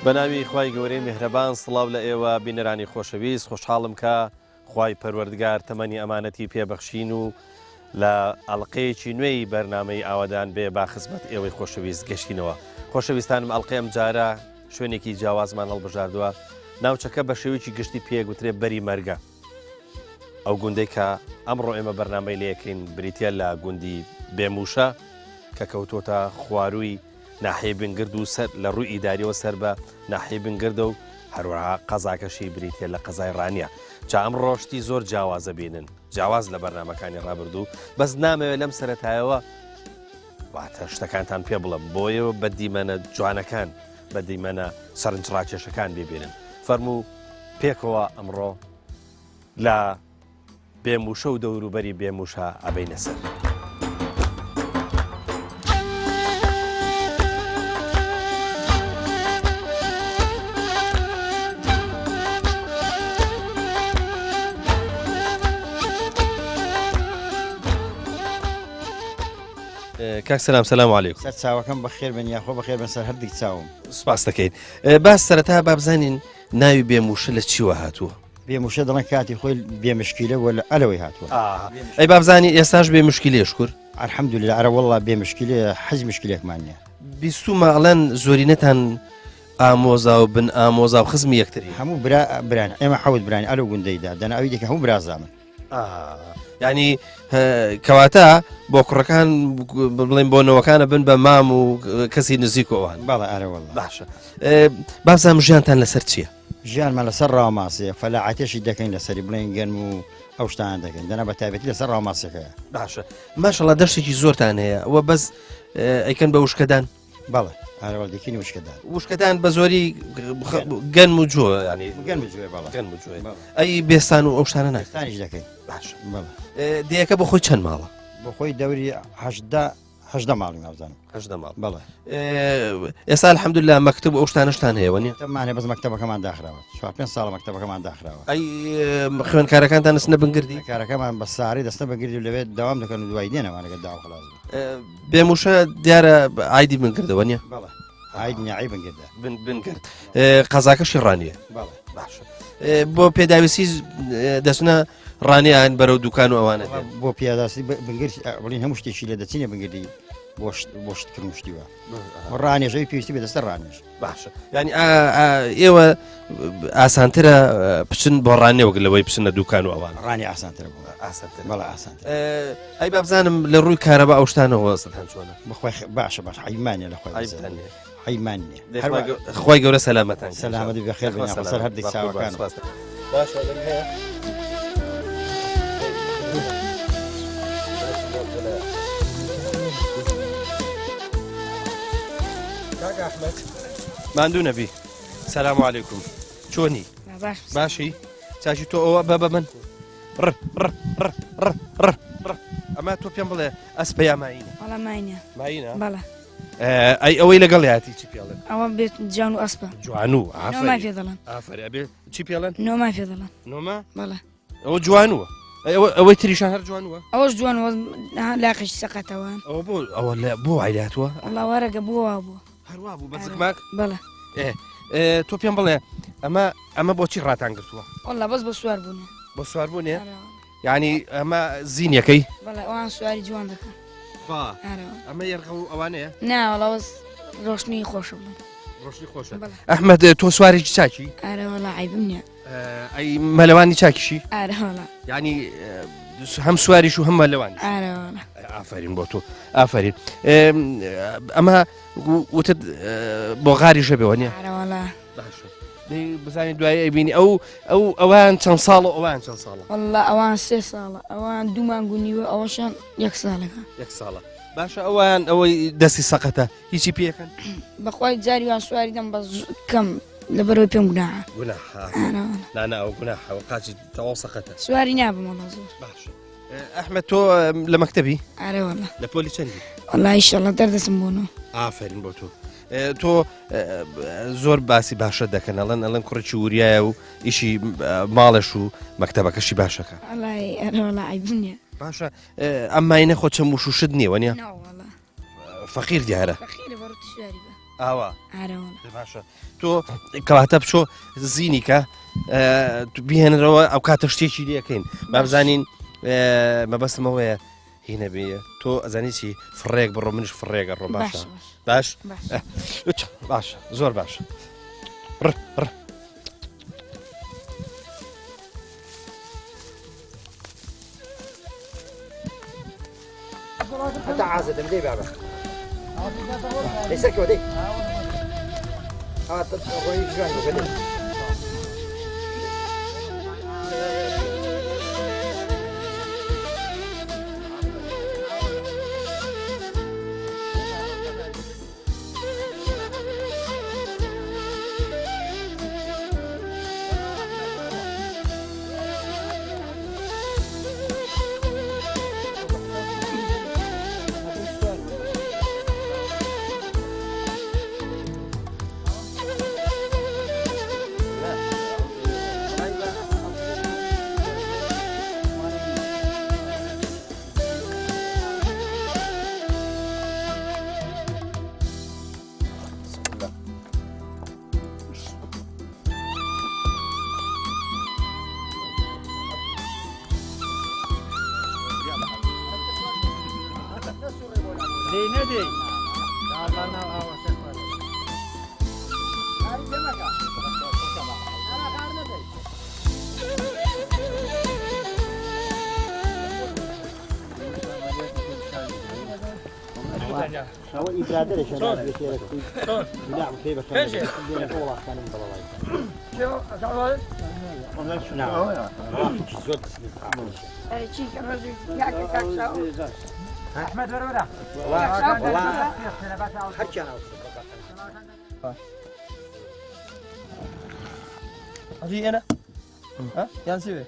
بەناوی خوای گەورەی میهرەبان سڵاو لە ئێوە بینەرانی خۆشەویست خۆشحاڵم کە خوای پەروەردگار تەمەنی ئەمانەتی پێبەخشین و لە ئەڵقەیەکی نوێی بەرنامەی ئاوادان بێ با خزمەت ئێوەی خۆشەویست گەشتینەوە. خۆشەویستانم ئەڵقەیەم جارە شوێنێکی جیاوازمان هەڵبژاردووە. ناوچەکە بە شێوەیەکی گشتی پێگوترێ بەری مەرگە. ئەو گوندەی کە ئەمڕۆ ئێمە بەرنامەی لەکەین بریتە لە گوندی بێموشە کە کەوتۆتە خوارووی ناحیە بنگرد و سەر لە ڕووی ئیداریەوە سەر بە ناحیە بنگردە و هەروەها قەزاکەشی بریتە لە قەزای ڕانیە. جا ئەم ڕۆشتی زۆر جیاوازە بینن، جیاواز لە بەرنامەکانی ڕابردوو، بەس نامەوێت لەم سەرەتایەوە واتە شتەکانتان پێ بڵم بۆیەوە بە دیمەنە جوانەکان بە دیمەنە سەرنجڕاکێشەکان ببینن. فەرموو پێکەوە ئەمڕۆ لە بێموشە و دەوروبەری بێموشە ئەبەینە سەر. کاک سلام سلام علیکم. سەر چاوەکەم بەخێر بن یاخۆ بەخێر بن سەر هەردێک چاوم. سپاس دەکەین. باس سەرەتا با بزانین ناوی بێموشە لە چیوە هاتووە؟ بێموشە دەڵێن کاتی خۆی بێمشکیلە وە ئەلەوەی هاتووە. ئەی با بزانین ئێستاش بێمشکیلێ شکر؟ الحەمدولله ئەرە وەڵڵا بێمشکیلێ حەز مشکلێکمان نییە. بیستومە ئەڵەن زۆرینەتان ئامۆزا و بن ئامۆزا و خزمی یەکتری. هەموو بران ئێمە حەوت برانی ئەلە گوندەیدا دەنا ئەوی دیکە هەموو برازامن. ینی کەواتە بۆ کوڕەکان بڵێن بۆ نەوەکانە بن بە مام و کەسی نزیکەوەوان. بەڵێ ئەرە وەڵڵا. باشە. بابزانم ژیانتان لەسەر چییە؟ ژیانمان لەسەر ڕاوماسەیە فەلاعەتێشی دەکەین لەسەری بڵێن گەنم و ئەو شتان دەکەین دەنا بە تایبەتی لەسەر ڕاوماسەکەیە. باشە. ماشەڵڵا دەشتێکی زۆرتان هەیە ئەوە بەس ئەیکەن بە وشکەدان؟ بەڵێ ئارەوەڵ دەکەین وشکەدان. وشکەدان بە زۆری گەنم و جوۆ ینی گەنم و جوێ بەڵێ. گەنم و جوێ. ئەی بێستان و ئەو شتانە ناکەن؟ بێستانیش دەکەین. باشە. بەڵێ. دیەکە بە خۆی چەند ماڵە؟ بۆ خۆی دەوری هەژدە ماڵی ناوزانم. هەژدە ماڵ. بەڵێ. ئێستا الحەمدولله مەکتب ئەو شتانەشتان هەیەوە نیە؟ تەمانێ بەس مەکتەبەکەمان داخراوە. 4-5 ساڵە مەکتەبەکەمان داخراوە. ئەی خوێندکارەکانتان دەستنە بنگردی؟ کارەکەمان بە ساری دەستە بەگردی لەوێت داوام دەکەن و دوای دێنەوانەکە داوا خلاص. بێموشە دیارە ئایدی بنگردەوە نیە؟ بەڵێ. ئاید نیعی بنگردە. بنگرد. قەزاکەشی ڕانیە؟ بەڵێ. باشە. بۆ پێداویستی دەچنە ڕانیان بەرەو دوکان و ئەوانە بۆ پیاداسی بنگرد بڵین هەموو شتێکی لە دەچینە بنگردی بۆ شتکردن شتیوە ڕانێژەوی پێویستی بێ دەستە ڕانێژ. باشە. ینی ئێوە ئاسانترە بچن بۆ ڕانێوەک لەوەی بچنە دوکان و ئەوان. ڕانی ئاسانترە بۆ ئاسانتر. بەڵێ ئاسانتر. ئەی با بزانم لە ڕووی کارەبا ئەو شتانەوە وەستان چۆنە؟ بخوای باشە باش حیمانە لە خۆی حیمان نییە. خۆی گەورە سەلامەتان. سەلامەتی بەخێر بن سەر هەردێک چاوەکان. باشە. ماندوو نەبی. سەلام عەلەیکوم. چۆنی؟ باشی؟ چاچی تۆ ئەوە بە من ئەمە تۆ پێم بڵێ ئەسپە یا ماینە؟ وەڵا ماینە. ماینە؟ بەڵێ. ئەی ئەوەی لەگەڵ یاتی چی پێڵێن؟ ئەوە بێت جوان و ئەسپە. جوان و نۆمای پێ دەڵێن. ئافرێ ئەبێ چی پێڵێن؟ نۆمای پێ دەڵێن. نۆما؟ بەڵێ. ئەوە جوانووە؟ ئەوەی تریشان هەر جوانووە؟ ئەوەش جوانەوە لاقیش سەقەتەوەن. ئەوە ئەوە بۆ عیلاتوە؟ وەڵا وەرەگە بووە بووە. هەروە بوو بەزگماک؟ بەڵێ. تۆ پێم بڵێ ئەمە بۆچی ڕاتان گرتووە؟ وەڵا بەس بە سوار بوونە. بۆ سوار بوونێ؟ یعنی ئەمە زینیەکەی؟ بەڵێ ئەوان سواری جوان دەکەن. ئەمە یێرغە و ئەوانەیە؟ نا وەڵا بەس ڕۆشنی خۆشە بڵێن. ڕۆشنی خۆشە. ئەحمەد تۆ سوارێکی چاکی؟ ئارە وەڵا عیبم نییە. ئەی مەلەوانی چاکیشی؟ ئارە وەڵا. یعنی هەم سواریش و هەم مەلەوانی؟ ئارە وەڵا. ئافرین بۆ تۆ ئافرین. ئەمە وتت بۆ غاری ژەبێەوە نیە؟ ئارە وەڵا. باشە. بزانین دوای ئەیبینی ئەوان چەند ساڵە ئەوان چەند ساڵە؟ وەڵا ئەوان 3 ساڵە ئەوان 2 مانگ و نیوە ئەوەشان 1 ساڵەکە. 1 ساڵە. باشە ئەوان ئەوەی دەستی سەقەتە هیچی پێکەن؟ بەخوای جاریوان سواری دەم بە کەم لەبەرەوەی پێم گوناحە. گوناحە؟ نا ئەو گوناحەوە قاچی تەواو سەقەتە. سواری نابم وەڵا زۆر. باشە. ئەحمەد تۆ لە مەکتەبی؟ ئارە وەڵا. لە پۆلی چەندی؟ وەڵا ئیشەڵڵا دەردەچم بۆنەوە. ئافرین بۆ تۆ. تۆ زۆر باسی باشە دەکەن ئەڵەن کوڕێکی وریایە و ئیشی ماڵش و مەکتەبەکەشی باشەکە. ئەرە وەڵا عیبم نییە. باشە ئەم ماینە خۆ چەند وشوشت نییەوە نییە؟ ناوەڵا. فەقیر دیارە. فەقیرە بەڕووتی سواری بە. ئاوا ئارەوە باشە تۆ کەواتە بچۆ زینیکە بهێنرەوە ئەو کاتە شتێکی لەکەین با بزانین مەبەستمەوەیە هینە بێ تۆ ئەزانی چی فڕێک بڕۆ منش فڕێگە ڕۆ باشە باش باشە زۆر باشە حتى عازة مدي بابا ليس كودي تقولي شلون كودي هو إبرادة شو نعم كيف أحمد ورورة حكي أنا أجي أنا ها ينسوي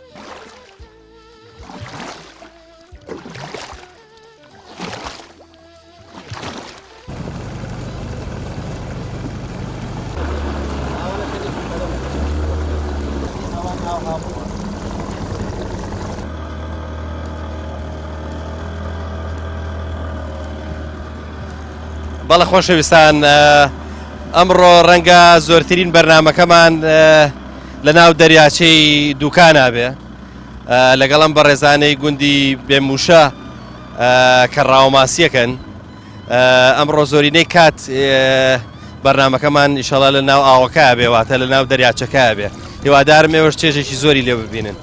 بەڵە خۆشەویستان ئەمڕۆ ڕەنگە زۆرترین بەرنامەکەمان لە ناو دەریاچەی دووکانە بێ لەگەڵم بەڕێزانەی گوندی بێموشە کە ڕاوماسیەکەن ئەمڕۆ زۆرینەی کات بەرنامەکەمان ئیشەڵا لە ناو ئاوەکە بێ واتە لە ناو دەریاچەکە بێ هیوادارم ئێوەش چێژێکی زۆری لێ ببینن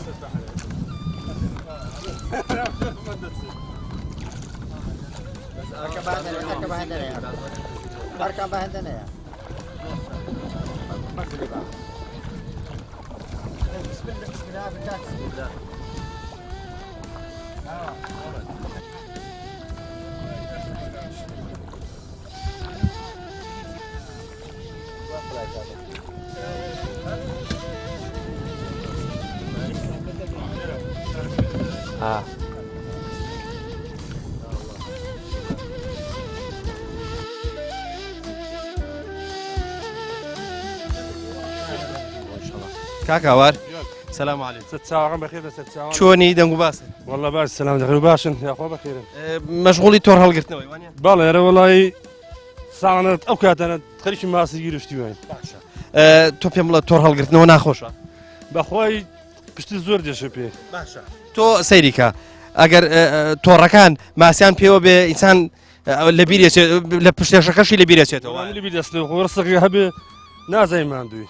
کاکاوار سلام علیکم ستساوعكم بخير ستساوعكم چۆنی دەنگ و باسن والله باش السلام دخلوا باشن يا اخوان بخير مەشغوڵی تۆڕ هەڵگرتنەوەی وانە بالله انا والله ساعه اوقات انا تخليش ماسي يرشتي وين تۆ پێم بڵە تۆڕ هەڵگرتنەوە ناخۆشە باخوي پشتی زۆر دێشە پێ باشە تۆ سەیریکە ئەگەر تۆڕەکان ماسیان پێوە بێ ئینسان لە بیرێت لە پشتێشەکەشی لە بیرێتێتەوە لێبی دەست ڕستەکە هەبێ نازایمان دوی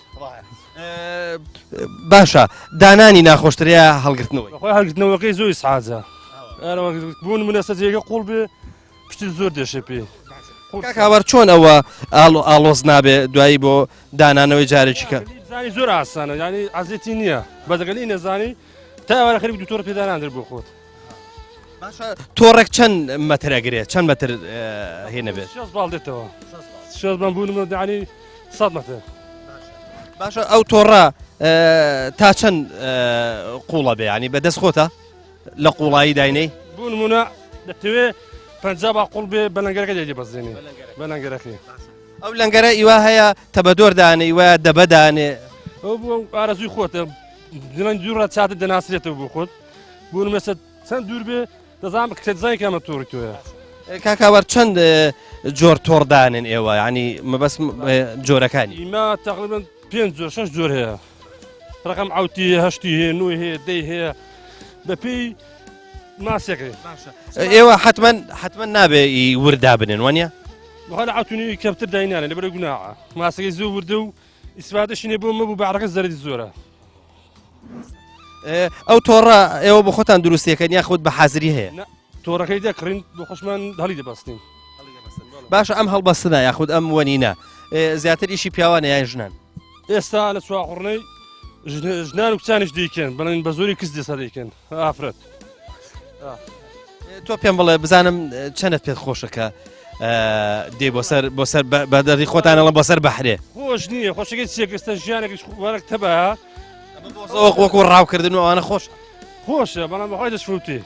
باشە دانانی ناخۆشترەیە هەڵگرتنەوەی بەخۆی هەڵگرتنەوەکەی زۆی سعادە بوون منە سەجێگە قوڵ بێ پشتی زۆر دێشە پێ کاکاوەر چۆن ئەوە ئاڵۆز نابێ دوایی بۆ دانانەوەی جارێکی کە زانی زۆر ئاسانە ینی عزیەتی نییە بەدەگەلی نەزانی تا ئەوە خەریک دوتۆڕ پێداناندر بۆ خۆت باشە تۆڕێک چەند مەترەگرێت چەند مەتر هێنە بێت شەز باڵ دێتەوە شەز بان بوون ینی 100 مەتر باشە ئەو تۆڕە تا چەند قوڵە بێ ینی بەدەست خۆتە لە قوڵایی داینەی بوون منە دەتەوێ پەنجا با قوڵ بێ بەلەنگەرەکە دێ بەزێنێ بەلەنگەرەکەی ئەو لەنگەرە ئیوا هەیە تەبەدۆر دانێ ئیوە دەبەدانێ ئەو بۆ ئارەزوی خۆتە دڵەن دوورە چاتە دەناسرێتەوە بۆ خۆت بوون مەسە چەند دوور بێ دەزانم کە دزای کەمە تۆڕی تۆیە کاکاوەر چەند جۆر تۆڕدانن ئێوە ینی مەبەست جۆرەکانی ئیما تقریبا 5 جۆر 6 جۆر هەیە ڕقم عوتی هەشتی هەیە نوێ هەیە دەی هەیە بەپێی ماسێکێ ئێوە حتمما نابێ وردا بنن وانە بەڵە عوتونی کەمتر داینانە لەبەر گوناعە ماسەکەی زوو وردە و ئیسفادەشینێ بۆ مەبوو بەعرەکە زەردی زۆرە ئەو تۆڕە ئێوە بە خۆتان دروستیەکەن یاخود بە حازری هەیە تۆڕەکەی دەکڕین بۆ خۆشمان هەڵی دەبەستین باشە ئەم هەڵبەستنە یاخود ئەم وەنینە زیاتر ئیشی پیاوانە یان ژنان ئێستا لە چواقڕنەی ژنان و کچانش دیکەن بەڵێن بە زۆری کەس دێستا دەیکەن ئافرەت تۆ پێم بڵێ بزانم چەندت پێت خۆشەکە دێ بۆ سەر بەدەری خۆتانەڵە بۆ سەر بەحرێ خۆش نییە خۆشەکەی چێکستە ژیانێکی وەرەك تەبە وەکو ڕاوکردن و ئەوانە خۆش خۆشە بەڵام بەخوای دەشفوتی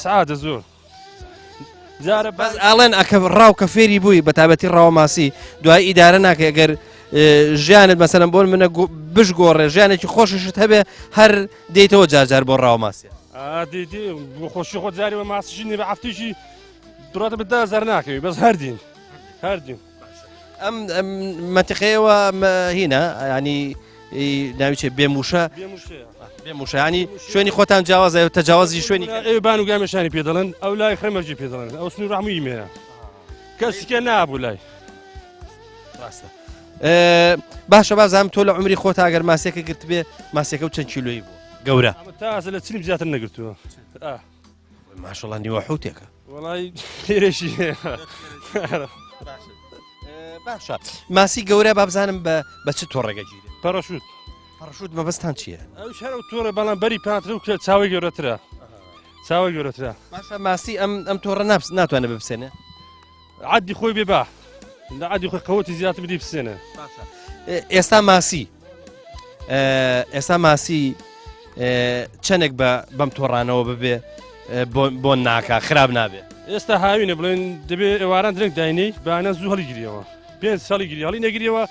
سعادە زۆر جارە بەس ئاڵێن ئەکە ڕاو کە فێری بووی بە تایبەتی ڕاوە ماسی دوای ئیدارە ناکە ئەگەر ژیانت مەسەلەن بۆن منە بشگۆڕێ ژیانێکی خۆششت هەبێ هەر دێیتەوە جارجار بۆ ڕاوە ماسی دیدی بۆ خۆشی خۆ جاریوە ماسیشی نێ بە هەفتیشی دوڕاتە بە 10,000 ناکەوی بەس هەردین ئەم مەتیقەیەوە هینە ینی ناویچێ بێموشە بێموشانی شوێنی خۆتان جیاوازە تەجاوازی شوێنی بان و گامێشانی پێ دەڵێن ئەو لای خرمەرجی پێ دەڵێن ئەو سنوور ڕحمووی مێنە کەسیکە نابوو لای ڕاستە باشە بازانم تۆ لە عمری خۆت ئەگەر ماسێکە گرت بێ ماسێکە و چەند کیلۆیی بوو گەورە تازە لە چلیم زیاتر نەگرتووە ماشەڵڵا نیوە حوتێکە وڵی خێرەشی باشە ماسی گەورە با بزانم بە چ تۆڕێگە گیرێ پەڕەشوت پەڕەشوت مەبەستان چییە؟ ئەو شەر و تۆڕە بەڵام بەری پاترە و چاوی گەورەترە چاوی گەورەترە باشە ماسی ئەم تۆڕە ناتوانێت ببسێنێ عادی خۆی بێ با لە عادی خۆی قەوەتی زیاتر بدی بسێنە ئێستا ماسی چەندێک بەم تۆڕانەوە ببێ بۆ ناکە خراپ نابێ ئێستا هاوینە بڵێن دەبێ ئێواران درنگ داینەی بانە زوو هەڵیگیریەوە 5 ساڵی گیری هەڵی نەگیریەوە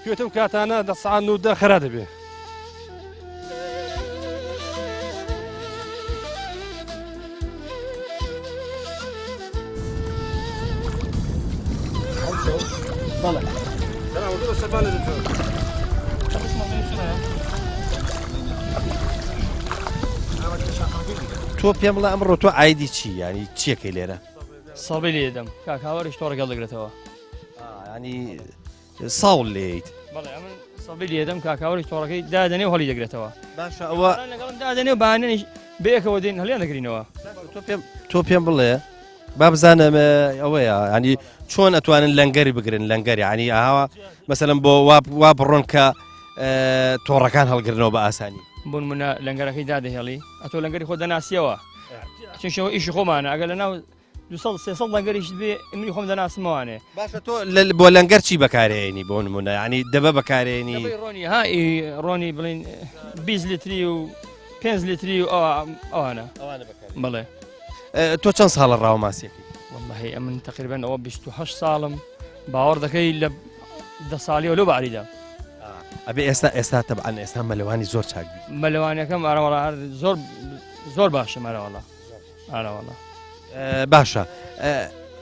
کوێتە و کاتانە دە ساعت و دە خرا دەبێ تۆ پێم بڵێ ئەمڕۆ تۆ ئایدی چی ینی چیەکەی لێرە سەڵبەی لێ دەم کاکاوەریش تۆڕەگەڵ دەگرێتەوە ینی ساڵ لێیت بەڵێ ئەمن سەڵبەی لێ دەم کاکاوەریش تۆڕەکەی دادەنێ و هەڵی دەگرێتەوە باشە ئەوە لەگەڵم دادەنێ و بانێنیش بەیەکەوە دێن هەڵیان دەگرینەوە تۆ پێم بڵێ با بزانم ئەوەیە ینی چۆن ئەتوانن لەنگەری بگرن لەنگەری ینی ئاوا مەسەلەن بۆ وا بڕۆن کە تۆڕەکان هەڵگرنەوە بە ئاسانی بوون منە لەنگەرەکەی دادەهێڵی ئەتۆ لەنگەری خۆ دەناسیەوە چونشەوە ئیشی خۆمانە ئەگەر لەناو 200 لەنگەریش بێ ئەمری خۆم دەناسمەوانێ باشە تۆ بۆ لەنگەر چی بەکارێنی بۆ نمونە ینی دەبە بەکارێنی ڕۆنی ڕۆنی بڵین 20 لیتری و 5 لیتری و ئەوانە بڵێ تۆ چەند ساڵە ڕاوە ماسیەکەی والله ئەمن تقریبا ئەوە 28 ساڵم باوەڕ دەکەی لە 10 ساڵیەوە لەو باریدا ئەبێ ئێستا تەبعەن ئێستا مەلەوانی زۆر چاکبی مەلەوانەکەم ئارەوەڵا زۆر باشە مەرەوەڵا ئارەوەڵا باشە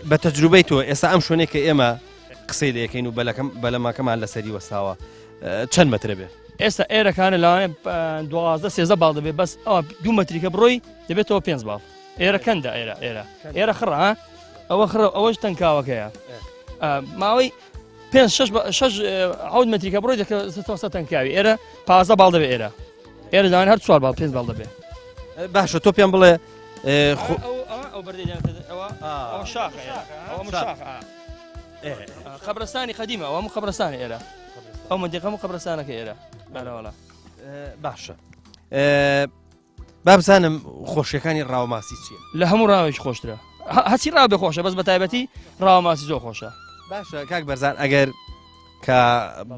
بە تەجروبەی تۆ ئێستا ئەم شوێنێک کە ئێمە قسەی لەکەین و بەلەماکەمان لەسەری وەستاوە چەند مەترە بێ ئێستا ئێرەکانە لەوانێ 12 باڵ دەبێت بەس ئەوە 2 مەتریکە بڕۆی دەبێتەوە 5 باڵ ئێرە کەندە ئێرە خڕە ئەوەش تەنکاوەکەیە ماوەی 5 مەتریکە بڕۆی دەکەوە تەنکاوی ئێرە 15 باڵ دەبێت ئێرە داوان هەر 4 باڵ 5 باڵ دەبێت باشە تۆ پێم بڵێ خەبرستانی قەدیمە ئەوە خەبرستانی ئێرە ئەو مندێقەم و خەبرستانەکە ئێرە بەڵێ باشە با بزانم خۆشیەکانی ڕاوماسی چییە لە هەموو ڕاوێکی خۆشترە هەچی ڕاو بێ خۆشە بەس بە تایبەتی ڕاوماسی زۆر خۆشە باشە کاک بەرزان ئەگەر کە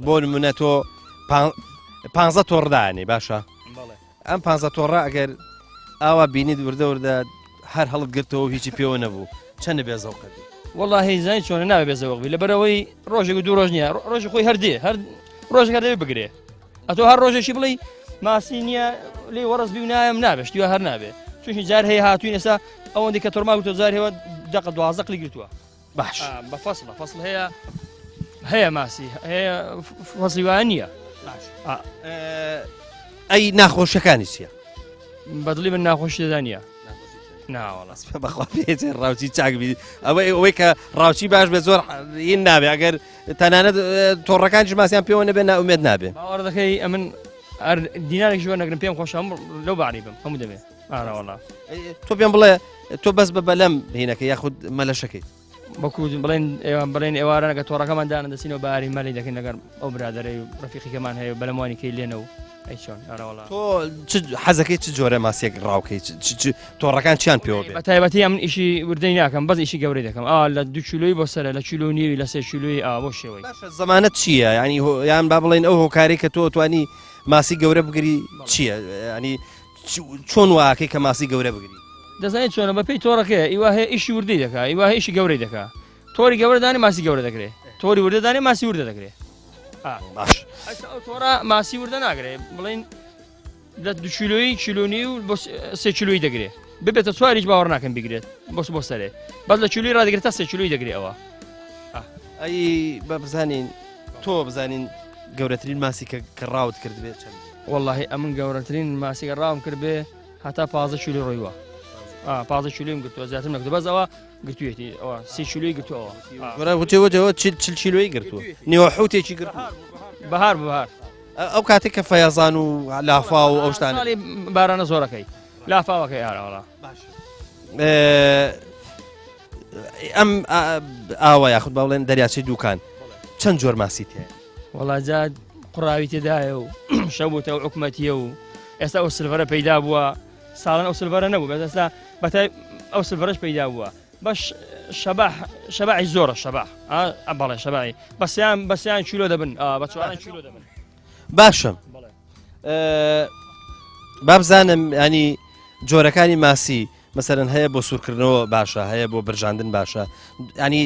بۆ نمونە تۆ 15 تۆڕدانێ باشە ئەم 15 تۆڕە ئەگەر ئاوا بینیت وردە هەر هەڵت گرتەوە هیچی پێوە نەبوو چەندە بێ زەوقەدی والله زانی چۆنە ناوێ بێ زەوقبی لەبەرەوەی ڕۆژێک و دوو ڕۆژ نییە ڕۆژی خۆی هەردێ هەر ڕۆژێک هەر دەبێ بگرێ ئەتۆ هەر ڕۆژێکی بڵێ ماسی نییە لێ وەڕست بی و نایم نابێشتیوە هەر نابێ چونکی جار هەیە هاتوین ئێستا ئەوەندی کە تۆرما گوتۆ جار هێوە دقە 12 قلی گرتووە باش بە فەسڵ هەیە ماسی هەیە فەسڵی وایە نییە ئەی ناخۆشەکانی چییە؟ بەدڵی من ناخۆشی دەدانە ناوەڵاس بەخوا پێێتێ ڕاوچی چاکبی ئەوەی کە ڕاوچی باش بێ زۆر هین نابێ ئەگەر تەنانەت تۆڕەکانش ماسییان پێوە نەبێ ناومێت نابێ باوەڕ دەکەی ئەمن دینارێک ژوە نەگرم پێم خۆش لەو باری بم هەموو دەبێ ئاراوەڵا تۆ پێم بڵێ تۆ بەس بە بەلەم هینەکە یاخود مەلەشەکەی بەکو بڵێن ئێوارە نەگە تۆڕەکەمان داە دەستینەوە باری مەلی دەکەین لەگەر ئەو برادەرەی ڕفیقیکەمان هەیە بەلەموانی کەی لێنەوە ئەی چۆن ئاراوەڵا تۆ حەزەکەی چ جۆرە ماسیێک ڕاوکەی تۆڕەکان چیان پێوە بێ بە تایبەتی ئەم ئیشی وردەی ناکەم بەس ئیشی گەورەی دەکەم لە 2 کیلۆی بۆ سەرە لە کیلۆ نیوی لە 3 کیلۆی بۆ شێوەی زەمانەت چییە ینی یان با بڵێن ئەو هۆکاری کە تۆ توانی ماسی گەورە بگری چییە ینی چۆن واکەی کە ماسی گەورە بگری دەزانێت چۆنە بەپێی تۆڕەکەی ئیوا هەیە ئیشی وردەی دەکات ئیوا هەیە ئیشی گەورەی دەکات تۆری گەورەدانی ماسی گەورە دەکرێت تۆری وردەدانی ماسی وردە دەکرێت باش ئەو تۆڕە ماسی وردە ناگرێت بڵێن لە 2 کیلۆی کیلۆنی و بۆ 3 کیلۆی دەگرێت ببێتە چواریش باوەڕ ناکەم بگرێت بۆ سەرێ بەس لە کیلۆی ڕادەگرێت تا 3 کیلۆی دەگرێت ئەوە ئەی بە بزانین تۆ بزانین گەورەترین ماسی کە ڕاوت کرد بێت چەند واللهی ئەمن گەورەترین ماسیکە ڕاوم کرد بێ هەتا 15 کیلۆ ڕۆیوە 15 کیلۆیم گرتووە زیاتر نەکردو بەس ئەوە گرتوێتی ئەوە 30 کیلۆی گرتووەوە وتێوەتەوە 40 کیلۆی گرتووە نیوە حوتێکی گرتووە بەهار ئەو کاتێک کە فەیەزان و لافا و ئەو شتانە بارانە زۆرەکەی لافاوەکەی ئاراوەڵا ئەم ئاوە یاخود با بڵێن دەریاچەی دووکان چەند جۆر ماسی تێ وڵا جاد قڕاوی تێدایە و شەو بووتە و حکومەتیە و ئێستا ئەو سلڤەرە پەیدا بووە ساڵن ئەو سلڤەرە نەبوو بەس ئێستا بەتای ئەو سلڤەرەش پەیدا بووە بەش شەباعی زۆرە شەباح بەڵێ شەباعی بەسییان کیلۆ دەبن بە 4 کیلۆ دەبن باشم با بزانم ینی جۆرەکانی ماسی مەسەرەن هەیە بۆ سوورکردنەوە باشە هەیە بۆ برژاندن باشە ینی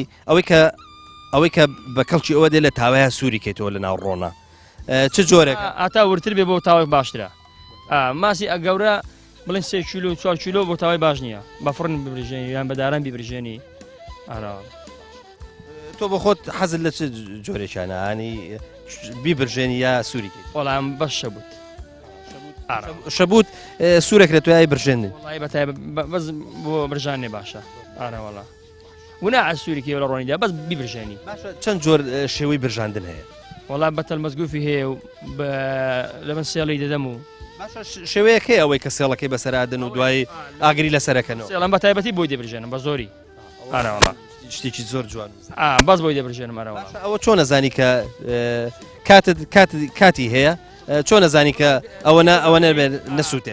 ئەوەی کە بە کەڵکی ئەوە دێ لە تاوایە سووری کەیتەوە لە ناو ڕۆنا چ جۆرێک ئاتا ورتر بێ بۆ تاوای باشترە ماسی ئەگەورە بڵێن 3 کیلۆ 4 کیلۆ بۆ تاوای باش نییە بە فڕن ببرژێنی یان بەداران بیبرژێنی تۆ بە خۆت حەزت لە چ جۆرێکیانە ینی بیبرژێنی یا سووری وەڵام بەش شەبوت شەبوت سوورێک لە توای برژێنن وڵی بەتای بەس بۆ برژانێ باشە ئارەوەڵا ونا سووریکی لە ڕۆنیدا بەس بیبرژێنی چەند جۆر شێوەی برژاندن هەیە وڵا بەتەل مەزگوفی هەیە و لە من سێڵی دەدەم و شێوەیەکەی ئەوەی کە سێڵەکەی بەسەرادن و دوای ئاگری لەسەرەکەنەوە سێڵم بە تایبەتی بۆی دەبرژێنم بە زۆری ئارەوەڵا شتێکی زۆر جوان بەس بۆی دەبرژێنم ئەرەوە ئەوە چۆن نەزانی کە کاتی هەیە چۆن نەزانی کە ئەوە نەسووتێ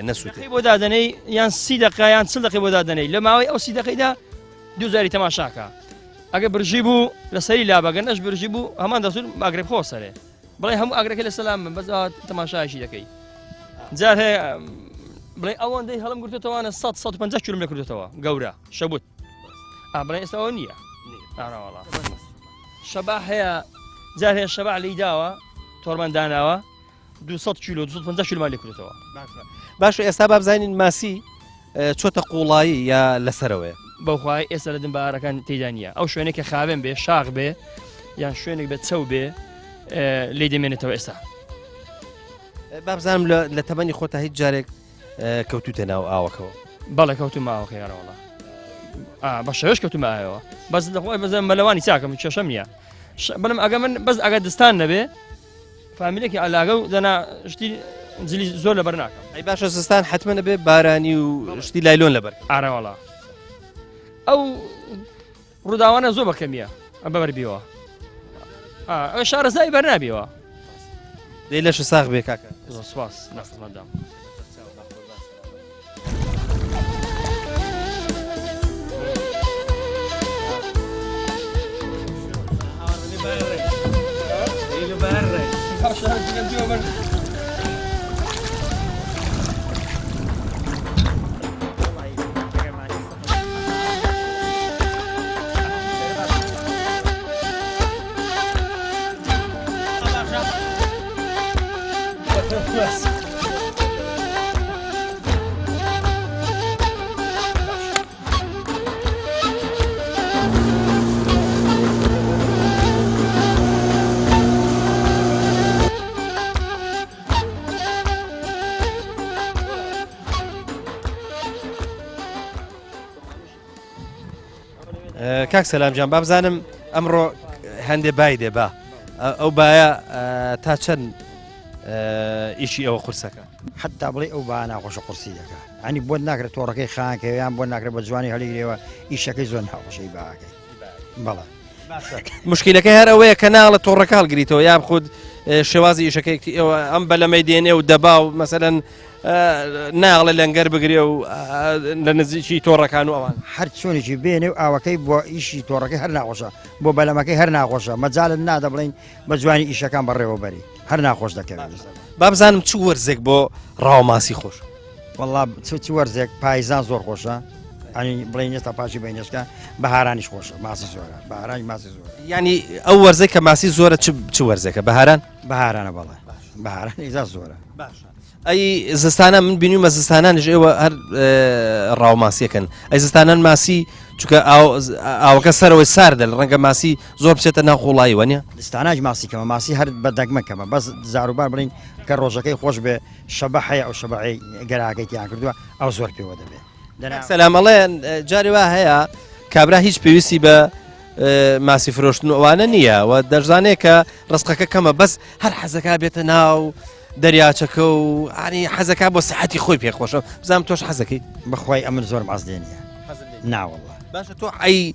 بۆ دادنەی یان 30 دقیقە یان 40 دقیقە بۆ دادنەی لە ماوەی ئەو 30 دقیقەیدا دووزاری تەماشاکە ئەگە برژی بوو لە سەری لابەگەن نەش برژی بوو هەمان دەسوور ئاگرێ خۆ سەرێ بڵێ هەموو ئاگرەکە لە سەلام بن بەس تەماشایشی دەکەی جار هەیە بڵێ ئەوەندەی هەڵم گرتوتەوانە 150 کیلۆ کردوتەوە گەورە شەبوت بڵێ ئێستاەوە نییە ئاراوەڵا شەباح هەیە جار هەیە شەباح لی داوە تۆرمان داناوە 200 کیلۆ 250 کیلۆ مالی کردوتەوە باش ئێستا با بزانین ماسی چۆتە قوڵایی یا لەسەرەوەی بەوخوای ئێستا لە دنبارەکان تێدا نیە ئەو شوێنێکە خاوێن بێ شاغ بێ یان شوێنێک بێت چەو بێ لێ دەمێنێتەوە ئێستا با بزانم لە تەمەنی خۆتا هیچ جارێک کەوتوتە ناو ئاوەکەەوە بەڵێ کەوتومە ئاوەکە یارەوەڵا بە شەوێش کەوتومە ئاوەوە بەس دەخوای بەزە مەلەوانی چاکەم کێشەم نییە بەڵام ئەگە من بەس ئەگە دستان نەبێ فامیلێکی علاگە و دەنا شتی جلی زۆر لەبەر ناکەم ئەی باشە سستان حتممە نەبێ بارانی و شتی لایلۆن لەبەر ئارەوەڵا ئەو ڕووداوانە زۆر بەکەمیە بەبەربیەوە ئەو شارەزای بەرنابیەوە دەی لەش ساغ بێ کاکە سواس نەفمەدام کاک سەلامجان با بزانم ئەمڕۆ هەندێ بای دێ با ئەو باە تا چەند ئیشی ئەوە قورسەکە حتا بڵێ ئەو با ناخۆشە قورسی دەکە ینی بۆ ناکرێت تۆڕەکەی خانکەویان بۆ ناکرێت بە جوانی هەڵیگرێەوە ئیشەکەی زۆر ناخۆشەی باکەی بەڵێ مشکلەکەی هەر ئەوەیە کە ناڵە تۆڕەکە هەڵگریتەوە یان خود شێوازی ئیشەکەی ئەوە ئەم بەلەمەی دێنێ و دەبا و مەسەلەن ناڵە لەنگەر بگرێ و لە نزیکی تۆڕەکان و ئەوان هەر چۆنێکی بێنێ و ئاوەکەی بۆ ئیشی تۆڕەکەی هەر ناخۆشە بۆ بەلەمەکەی هەر ناخۆشە مەجالت نادە بڵین بە جوانی ئیشەکان بەڕێوەبەری هەر ناخۆش دەکەوێت با بزانم چ وەرزێک بۆ ڕاوماسی خۆش وەڵا چ وەرزێک پاییزان زۆر خۆشە ئەنی بڵین ئێستا پاشی بینشکە بەهارانیش خۆشە ماسی زۆرە بەهارانی ماسی زۆر ینی ئەو وەرزێک کە ماسی زۆرە چ وەرزێکە بەهاران بەهارانە بەڵێ بەهاران ئیزا زۆرە ئەی زستانە من بینیمە زستانانش ئێوە هەر ڕاوماسیەکەن ئەی زستانان ماسی چونکە ئاوەکە سەرەوەی ساردە ڕەنگە ماسی زۆر بچێتە ناو خۆڵایی وەنیە دستاناش ماسیکەمە ماسی هەر بە دەگمەکەمە بەس زاروبار بڵین کە ڕۆژەکەی خۆش بێ شەبە هەیە ئەو شەبەعی گەراگەی تیان کردووە ئەو زۆر پێوە دەبێت سەلامەڵێن جاری وا هەیە کابرا هیچ پێویستی بە ماسی فرۆشتن ئەوانە نییە و دەشزانێت کە ڕستقەکە کەمە بەس هەر حەزەکە بێتە ناو دەریاچەکە و ئانی حەزەکە بۆ سەحەتی خۆی پێخۆشە بزانم تۆش حەزەکەی بەخوای ئەمن زۆر مازدێنیە ناوەڵە باشە تۆ ئەی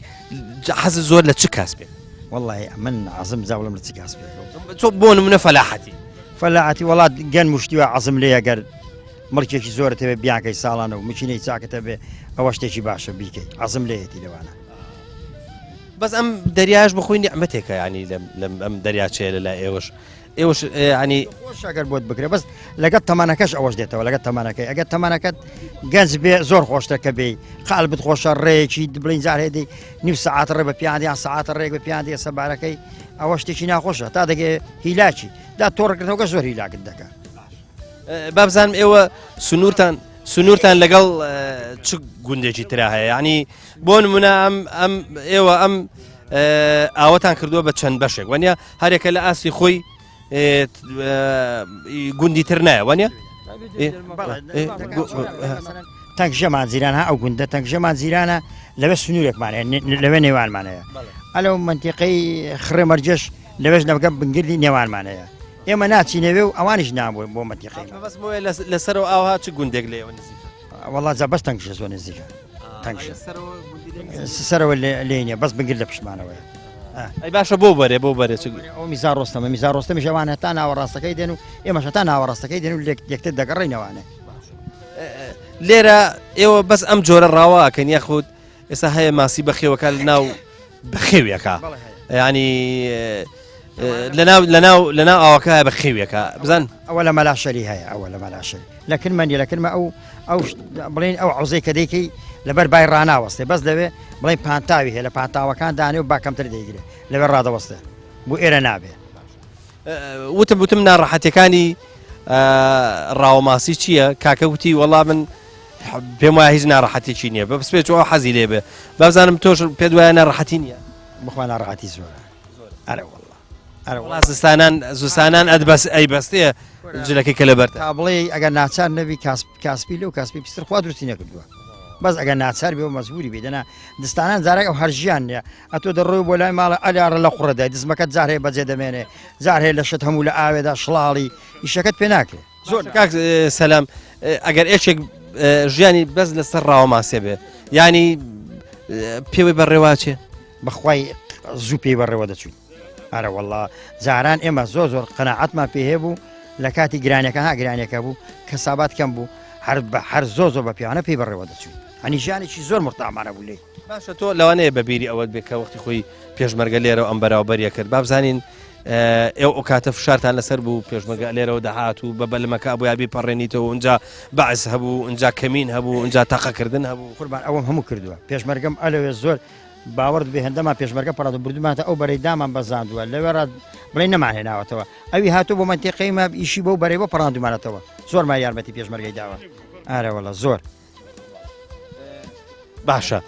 حەز زۆر لە چ کاسبێت والله من عزم زاولم لە چ کاس بێت تۆ بۆ نمونە فەلاحەتی فەلاحەتی وڵات گەن مشتیوە عزم لێ گەر مڵکێکی زۆرە تەبێ بیانکەی ساڵانە و مچینەی چاکەتە بێ ئەوە شتێکی باشە بیکەیت عزم لێتی لەوانە بەس ئەم دەریاش بخۆی نیعمەتێکە ینی ئەم دەریاچەیە لە لای ئێوەش ینی خۆشاگەر بۆت بکرێ بەس لەگەت تەمانەکەش ئەوەش دێتەوە لەگەت تەمانەکەی ئەگەر تەمانەکەت گەنج بێ زۆر خۆشتەکە بێ خاڵ بت خۆشە ڕێکی بڵین جار هێدی نیو سعات ڕێ بە پیادیان سعات ڕێک بە پیادی سەبارەکەی ئەوە شتێکی ناخۆشە تا دەگێ هیلاکی دا تۆڕکردنەوەکە زۆر هیلاکت دەکە بابزانم ئێوە سنوورتان لەگەڵ چ گوندێکی ترا هەیە ینی بۆ نمونە ئێوە ئەم ئاوەتان کردووە بە چەند بەشێک وەنیە هەرێکە لە ئاسی خۆی گوندی تر نایە وەنیە تەنگ ژەمان زیران ها ئەو گوندە تەنگ ژەمان زیرانە لەبێ سنوورێکمانەیە لەوێ نێوانمانەیە ئەلەو منتیقەی خڕێمەرجەش لەوێش نەبگە بنگردی نێوانمانەیە ئێمە ناچینەوە و ئەوانیش نابوو بۆ مەتیقی لەسەرەوە ئاها چ گوندێک لێەوە وڵات زەبەست تەنگشە زۆر نزیکە تەنگشە سەرەوە لێنە بەس بنگرد لە پشتمانەوەی ئەی باشە بۆ بەرێ ئەو میزار ڕۆستەمە میزار ڕۆستەمی ژەوانە تا ناوەڕاستەکەی دێن و ئێمەش تا ناوەڕاستەکەی دێن و یەکتر دەگەڕێنەوانە لێرە ئێوە بەس ئەم جۆرە ڕاواکەن یاخود ئێستا هەیە ماسی بەخێوەکە ناو بەخێویەکە ینی لەناو ئاوەکە بە خێویەکە بزان ئەوە لە مەلاشەری هەیە ئەوە لە مەلاشەری لەکرمەنی لەکرمە ئەو بڵین ئەو عوزەی کە دەیکەی لەبەر بای ڕناوەستێ بەس دەوێ بڵین پانتاوی هەیە لە پانتاوەکان دانێ و باکەمتر دەیگرێ لەبەر ڕادەوەستێ بۆ ئێرە نابێ وتم ناڕەحەتەکانی ڕاوماسی چییە کاکەوتی وەڵا من پێم وایە هیچ ناڕەحەتێکی نییە بە بسپێتەوە حەزی لێبێ بازانم تۆش پێ دوایە ناڕەحەتی نییە بخوا ناڕەحەتی زۆرە زستانان ئەی بەستەیە جلەکەی کە لەبەر تا بڵێ ئەگەر ناچار نەبی کاسپی لەو کاسپی پیستر خوا دروستی نەکردووە بەس ئەگەر ناچار بێ و مەزبوری بێدەنا دستانان زارای ئەو هەرژیان نیە ئەتۆ دەڕۆی بۆ لای ماڵە ئەلارە لە قوڕەدای دزمەکەت زار هەیە بەجێ دەمێنێ زار هەیە لە شت هەموو لە ئاوێدا شڵاڵی ئیشەکەت پێ ناکرێت زۆر کاک سەلام ئەگەر ئێشێک ژیانی بەس لەسەر ڕاوماسێ بێ ینی پێوەی بەڕێواچێ بەخوای زوو پێی بەڕێوە دەچوین ئارە وەڵا زاران ئێمە زۆر قەناعەتمان پێهەیە بوو لە کاتی گرانەکە ها گرانەکە بوو کە سابات کەم بوو هەر زۆر بە پیانە پێی بەڕێوە دەچوین هەنی ژیانێکی زۆر مرتاحمانە بوو لێ باشە تۆ لەوانەیە بەبیری ئەوەت بێت کە وەختی خۆی پێشمەرگە لێرە ئەم بەراوبەریە کرد با بزانین ئێو کاتە فشارتان لەسەر بوو پێشمەرگە لێرەوە دەهات و بە بەلمەکە بۆ یابی پەڕێنیتەوە اونجا بەعس هەبوو اونجا کەمین هەبوو اونجا تاقەکردن هەبوو قوربان ئەوەم هەموو کردووە پێشمەرگەم ئەلەوێ زۆر باوەڕ بێ هەندەمان پێشمەرگە پەڕات بردومانەوە ئەو بەرەی دامان بەزاندووە لەوێ بڵێ نەمانهێناوەتەوە ئەوی هاتوو بۆ منتیقەیمە ئیشی بۆ بەرەی بۆ پەڕاندومانەتەوە زۆرمان یارمەتی پێشمەرگەی داوە ئارەوەڵە زۆر باشە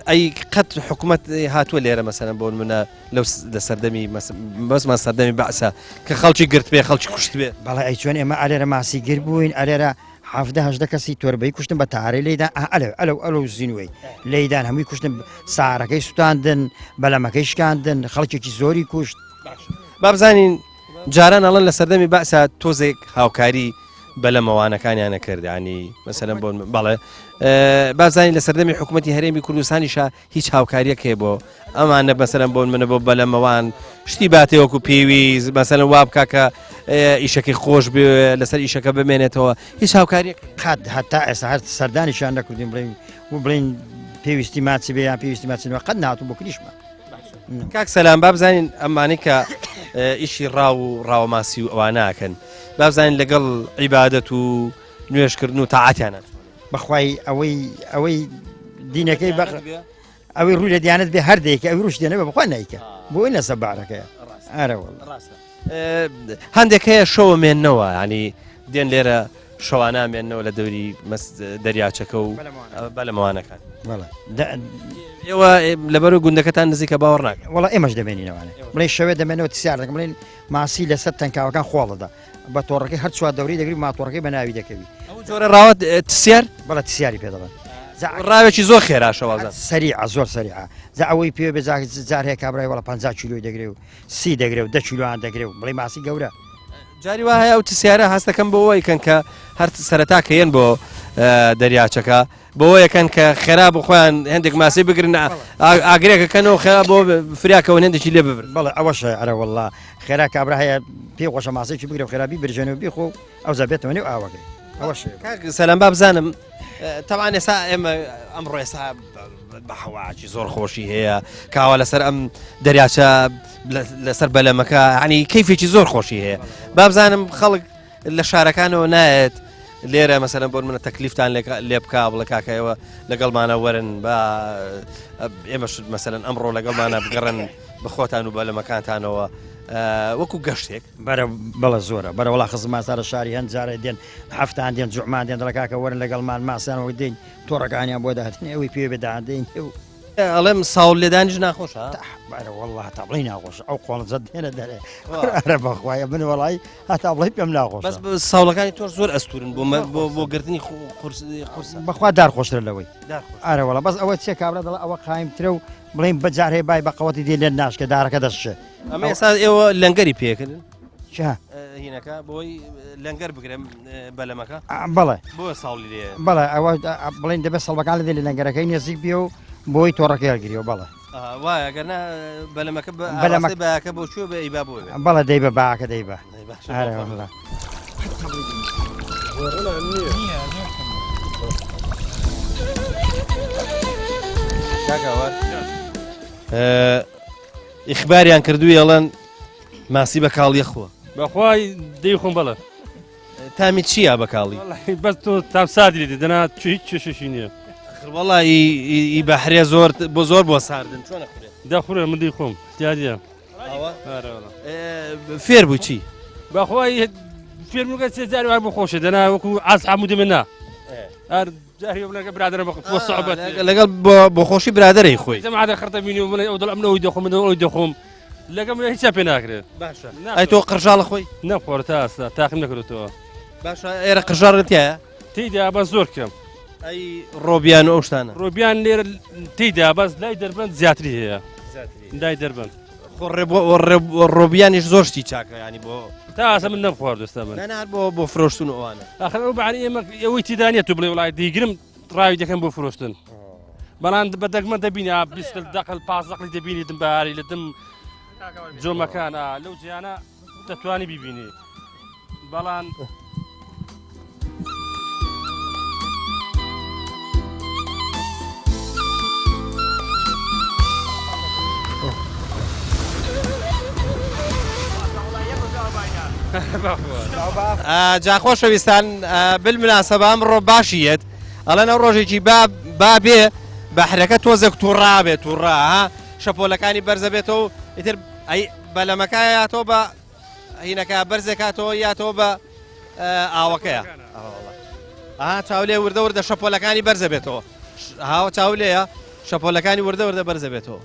ئەی قەت حکوومەت هاتووە لێرە مەسەرەن بۆ منە لەو لە سەردەمی بەسمان سەردەمی بەعسە کە خەڵکی گرت بێ خەڵکی کوشت بێ بەڵێ ئەی چۆن ئێمە ئەلێرە ماسی گر بووین ئەلێرە هەدە کەسی تۆربەی کوشتن بە تارەی لێدان ئەلو زیینوەی لەیدان هەمووی کوشتن سارەکەی سووتاندن بەلەمەکەی شکاندن خەڵکێکی زۆری کوشت با بزانین جاران ئەڵەن لە سەردەمی باسا تۆزێک هاوکاری بەلەمەوانەکانیانە کردیانی مەسەلەن بۆ بەڵێ بازانین لە سەردەمی حکوومەتی هەرێمی کوردستانیشە هیچ هاوکاریەک هەیە بۆ ئەمانە مەسەلەن بۆ منە بۆ بەلەمەوان شتی باتێوەکو پێویست مەسەلەن وا بکە کە ئیشەکەی خۆش لەسەر ئیشەکە بمێنێتەوە هیچ هاوکاریەک قەت هەتا ئێستا هەر سەردانیشان نەکردین بڵین پێویستی ماچی بێ یان پێویستی ماچنەوە قەت نهاتوو بۆ کلیشمە کاک سەلام با بزانین ئەمانەی کە ئیشی ڕاو و ڕاوەماسی و ئەواناکەن با بزانین لەگەڵ عیبادەت و نوێشکردن و تاعاتیانە بەخوای ئەوەی دینەکەی ئەوەی ڕووی لە دیانەت بێ هەردێک ئەوی ڕوش دێنە بە بخوا نایکە بۆی لەسە بارەکەیە ئارەوە هەندێک هەیە شەوە مێننەوە ینی دێن لێرە شەوانامێننەوە لە دەوری دەریاچەکە و بەلەمەوانەکان ئێوە لەبەر گوندەکەتان نزیکە باوەڕ ناکە وڵا ئێمەش دەمێنینەوەانێ بڵێ شەوێ دەمێنەوە تیسیار دەکەم بڵێن ماسی لەسەر تەنکاوەکان خۆڵەدا بە تۆڕەکەی هەر چوار دەوری دەگری ماتۆڕەکەی بە ناوی دەکەوی ئەو جۆرە ڕاوەت تسیار بەڵە تیسیاری پێ دەڵێن ڕاوێکی زۆر خێرا شەوازە سەریع زۆر سەریع زە ئەوەی پێ بێ جار هەیە کابرای وڵە 50 کیلۆی دەگرێ و 30 دەگرێ و 10 کیلۆیان دەگرێ و بڵێ ماسی گەورە جاری وا هەیە ئەو تسیارە هەستەکەم بۆ ئەوەی کەن کە هەر سەرەتا کەیەن بۆ دەریاچەکە بۆ یەکەن کە خێرا بۆ خۆیان هەندێک ماسی بگرن ئاگرێکەکەنەوە خێرا بۆ فریاکەەوە هێندێکی لێ ببرن بەڵێ ئەوەش ئەرە وڵا خێرا کابرا هەیە پێ خۆشە ماسێکی بگرێ و خێرابی برژێنەوە بیخۆ ئەو زەبێتەوە نێو ئاوەکەی ئەوەش سەلام با بزانم تەوان ئێستا ئێمە ئەمڕۆ ئێستا بە هەواکی زۆر خۆشی هەیە کاوە لەسەر ئەم دەریاچە لەسەر بەلەمەکە عنی کەیفێکی زۆر خۆشی هەیە با بزانم خەڵک لە شارەکانەوە نایەت لێرە مەسەلەن بۆ منە تەکلیفتان لێ بکا بڵە کاکەوە لەگەڵمانە وەرن بە ئێمەش مەسەلەن ئەمڕۆ لەگەڵمانە بگەڕن بخۆتان و بەلەمەکانتانەوە وەکو گەشتێک بەڵە زۆرە بەرە وڵا خزممان سارە شاری هەند جارە دێن هەفتان دێن جوعمان دێن دڵکاکە وەرن لەگەڵمان ماسیانەوە دێن تۆڕەکانیان بۆ داهاتنی ئەوەی پێ بێدادەین ئەڵێم ساڵ لێدانیش ناخۆشە والله هەتا بڵی ناخۆش ئەو قۆڵ زەد دێنە دەرێ ئەرە بەخوایە من وڵی هەتا بڵی پێم ناخۆش بەس ساڵەکانی تۆر زۆر ئەستورن بۆ گرتنی قورس بەخوا دار خۆشترە لەوەی ئارە وڵە بەس ئەوە چێ کابرا دەڵە ئەوە قایمترە و بڵین بەجار هەیە بای بەقەوەتی دێ لێن ناشکە دارەکە دەستشە ئەمە ئێستا ئێوە لەنگەری پێکردن چا هینەکە بۆی لەنگەر بگرم بەلەمەکە بەڵێ بۆ ساڵی لێ بەڵێ ئەوە بڵین دەبێت سەڵبەکان لە دێ لە لەنگەرەکەی نێزیک بێ و بۆی تۆڕەکە هەرگریەوە بەڵێ وایە گەرنا بەلەمەکە باکە بۆ چوە بە ئیبا بۆ بەڵێ دەی بە باکە دەی بە ئیخباریان کردووی ئەڵەن ماسی بە کاڵیە خۆ بەخوای دەی خۆم بەڵە تامی چییە بە کاڵی بەس تۆ تام سادی لێ دەنا هیچ چێشەشی نییە وڵی بەحرێ زۆر بۆ ساردن چۆن دەخورە من دەی خۆم دیارە فێر بوو چی بەخوای فێرمگە سێ جاری وای بۆ خۆشە دەنا وەکو ئاز هەموو دەمێنا هەر جاری بڵێنکە برادرە بۆ سەعبەت لەگەڵ بۆ خۆشی برادەرەی خۆی زەمادە خەرتە بینی و من ئەو دڵ ئەمنەوەی دەخۆم ئەوەی دەخۆم لەگەڵ من هیچ پێ ناکرێت باشە ئەی تۆ قڕژاڵە خۆی نەخۆر تا ئاستا تاقیم نەکردێتەوە باشە ئێرە قڕژارەتیایە تێیدا بە زۆر کەم ئەی ڕۆبیان و ئەو شتانە ڕۆبیان لێرە تێیدا بەس لای دەربند زیاتری هەیە لای دەربند ڕۆبیانیش زۆر شتی چاکە ینی بۆ تا ئاسە من نەخواردستە من نەنار بۆ فرۆشتن ئەوانە ئەخر ئەو بەعانی ئێمە ئەوەی تیدانە تو بڵێ وڵای دیگرم ڕاوی دەکەم بۆ فرۆشتن بەڵام بە دەگمە دەبینی بیست دەقل پاس دەقلی دەبینی دم بەهاری لە دم جۆمەکانە لەو جیانە دەتوانی بیبینی بەڵام جا خۆشەویستان بالمناسبە ئەمڕۆ باشیت ئەڵەن ئەو ڕۆژێکی با بێ بەحرەکە تۆزێک تووڕابێت تووڕا شەپۆلەکانی بەرزە بێتەوە ئیتر بەلەمەکە یاتۆ بە هینەکە بەرزێکاتەوە یاتۆ بە ئاوەکەیە چاولێ وردە وردە شەپۆلەکانی بەرزە بێتەوە هاو چاولەیە شەپۆلەکانی وردە وردە بەرزە بێتەوە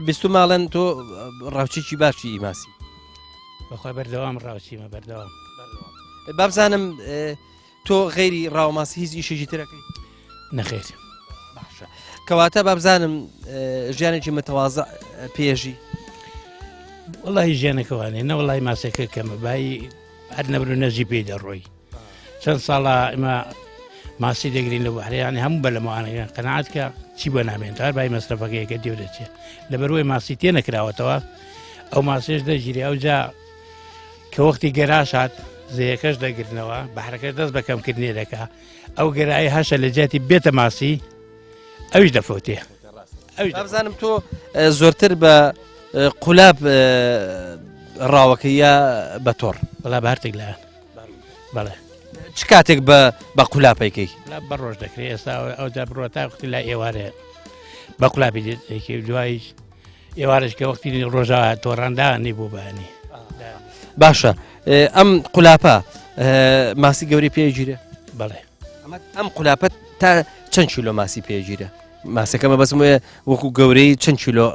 بیستو ماڵەن تۆ ڕاوچێکی باشی ماسی بەخوا بەردەوام ڕاوچیمە بەردەوام بابزانم تۆ غێری ڕاوماسی هیچ ئیشێکی ترەکەی نەخێر باشە کەواتە بابزانم ژیانێکی متەواضع پێژی وڵی ژیانەکەوانێ نەوەڵی ماسەکە کەمە بای هەر نەبرو نەزی پێی دەڕۆی چەند ساڵە ئمە ماسی دەگرین لە بەحریانی هەموو بە لەمەوانەیە قەناعاتکە چی بۆ نامێن تا هەر بای مەسرەفەکەیەکە دێو دەچێت لەبەروەی ماسی تێ نەکراوەتەوە ئەو ماسێش دەگیری ئەو جا کە وەختی گەراش هات زەیەکەش دەگرنەوە بەحرەکەش دەست بەکەمکردنی دەکا ئەو گەرایی هەشە لە جاتی بێتە ماسی ئەویش دەفەوتێ بابزانم تۆ زۆرتر بە قولاب ڕاوەکەیە بە تۆڕ بەڵا بەهارتێک لایەن بەڵێ چ کاتێک بە قولاپەکەی بە ڕۆژ دەکرێت ئێستا ئەو جا بڕۆ تا وەختی لا ئێوارێ بە قولاپی دێکی دوایش ئێوارش کە وەختی ڕۆژە تۆڕاندانی بۆ بەهانی باشە ئەم قولاپە ماسی گەوری پێگیرە بەڵێ ئەم قولاپەت تا چەند کیلۆ ماسی پێگیرە ماسەکەمە بەسم وە وەکو گەورەی چەند کیلۆ